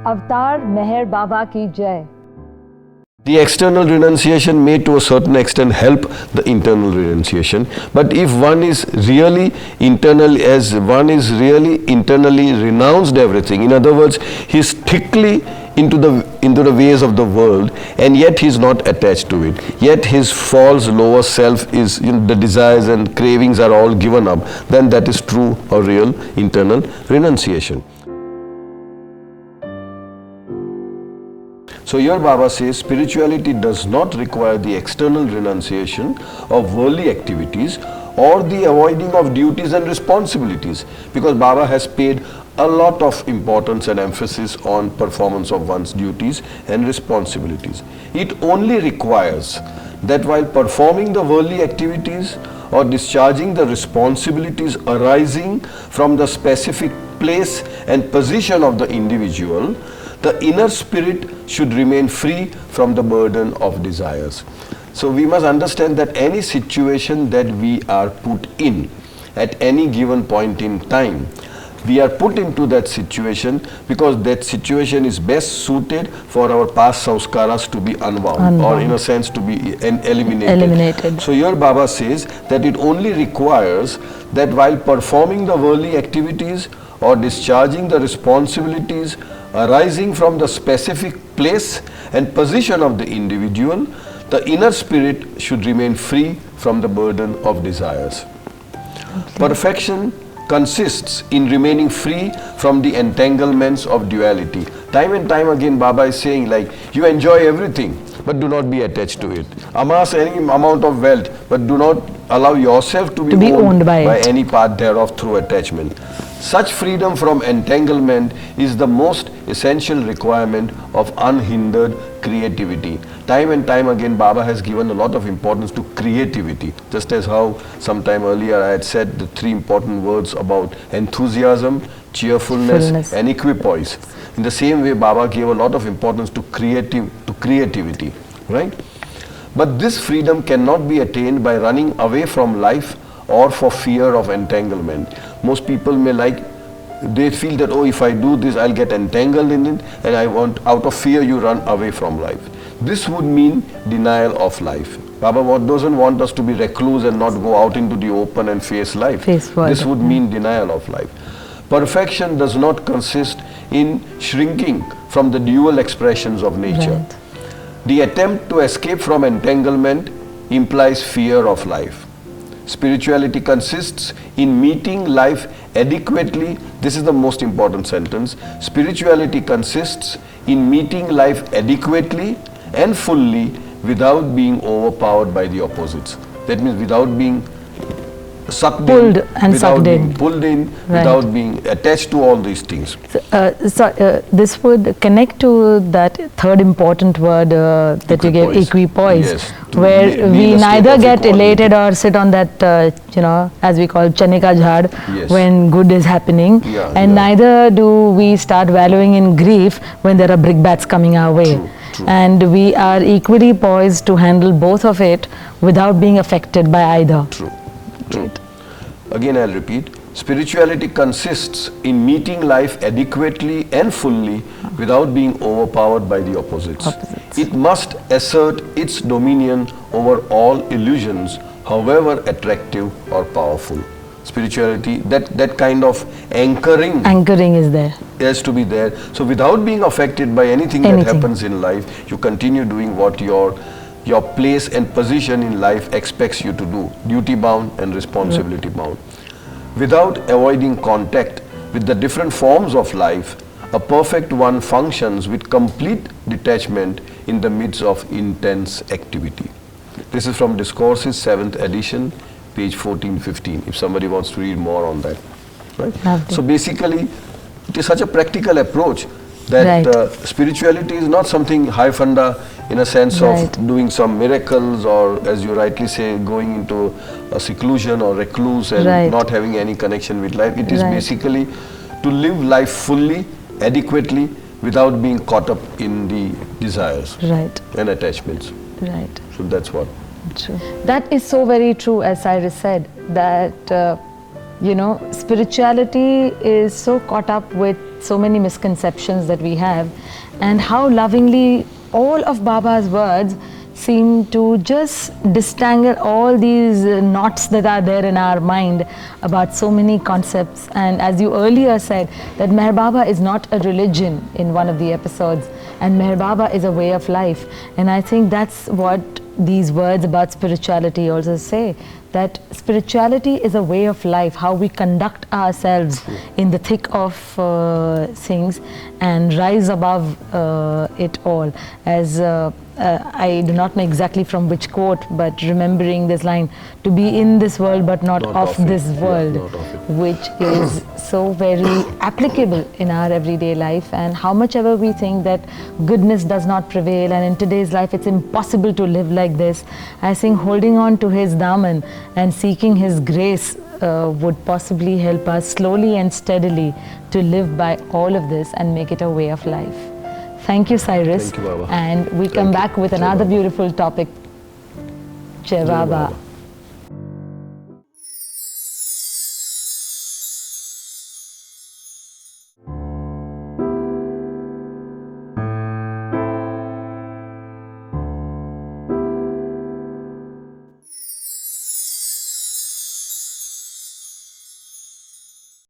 अवतार मेहर बाबा की जय. The external renunciation may to a certain extent help the internal renunciation, but if one is really internally renounced everything, in other words, he is strictly into the ways of the world, and yet he is not attached to it, yet his false lower self is, the desires and cravings are all given up, then that is true or real internal renunciation. So your Baba says spirituality does not require the external renunciation of worldly activities or the avoiding of duties and responsibilities, because Baba has paid a lot of importance and emphasis on performance of one's duties and responsibilities. It only requires that while performing the worldly activities or discharging the responsibilities arising from the specific place and position of the individual, the inner spirit should remain free from the burden of desires. So we must understand that any situation that we are put in at any given point in time, we are put into that situation because that situation is best suited for our past samskaras to be unwound. Or in a sense to be eliminated. So your Baba says that it only requires that while performing the worldly activities or discharging the responsibilities arising from the specific place and position of the individual, the inner spirit should remain free from the burden of desires. Perfection consists in remaining free from the entanglements of duality. Time and time again Baba is saying, like, you enjoy everything but do not be attached to it. Amass any amount of wealth but do not allow yourself to be owned by any part thereof through attachment. Such freedom from entanglement is the most essential requirement of unhindered creativity. Time and time again Baba has given a lot of importance to creativity, just as how sometime earlier I had said the three important words about enthusiasm, cheerfulness and equipoise. In the same way Baba gave a lot of importance to creativity, right? But this freedom cannot be attained by running away from life or for fear of entanglement. Most people they feel that, oh, if I do this, I'll get entangled in it, and out of fear you run away from life. This would mean denial of life. Baba doesn't want us to be recluse and not go out into the open and face life. This would mean denial of life. Perfection does not consist in shrinking from the dual expressions of nature. Right. The attempt to escape from entanglement implies fear of life. Spirituality consists in meeting life adequately. This is the most important sentence. Spirituality consists in meeting life adequately and fully without being overpowered by the opposites. That means without being pulled in, without being attached to all these things. So this would connect to that third important word that you gave, equipoise, yes, where we neither get elated or sit on that, as we call chane ka jhaad, yes, when good is happening, and neither do we start wallowing in grief when there are brickbats coming our way. True. And we are equally poised to handle both of it without being affected by either. True. Right. Again I'll repeat, spirituality consists in meeting life adequately and fully without being overpowered by the opposites. It must assert its dominion over all illusions, however attractive or powerful. Spirituality, that kind of anchoring is there. Has to be there. So without being affected by anything that happens in life, you continue doing what your place and position in life expects you to do, duty bound and responsibility bound. Without avoiding contact with the different forms of life, a perfect one functions with complete detachment in the midst of intense activity. This is from Discourses, 7th edition, page 14-15, if somebody wants to read more on that. Right? So basically, it is such a practical approach that spirituality is not something high funda in a sense of doing some miracles, or as you rightly say, going into a seclusion or recluse and not having any connection with life. It is basically to live life fully, adequately, without being caught up in the desires and attachments. Right. So that's what. True. That is so very true, as Cyrus said, that spirituality is so caught up with so many misconceptions that we have, and how lovingly all of Baba's words seem to just disentangle all these knots that are there in our mind about so many concepts. And as you earlier said, that Meher Baba is not a religion in one of the episodes, and Meher Baba is a way of life. And I think that's what these words about spirituality also say, that spirituality is a way of life, how we conduct ourselves in the thick of things and rise above it all. As I do not know exactly from which quote, but remembering this line, to be in this world but not of this world, which is so very applicable in our everyday life. And how much ever we think that goodness does not prevail, and in today's life it's impossible to live like this, I think holding on to his Daman and seeking his grace would possibly help us slowly and steadily to live by all of this and make it a way of life. Thank you, Cyrus. Thank you, Baba. And we come back with another beautiful topic. Jai Baba.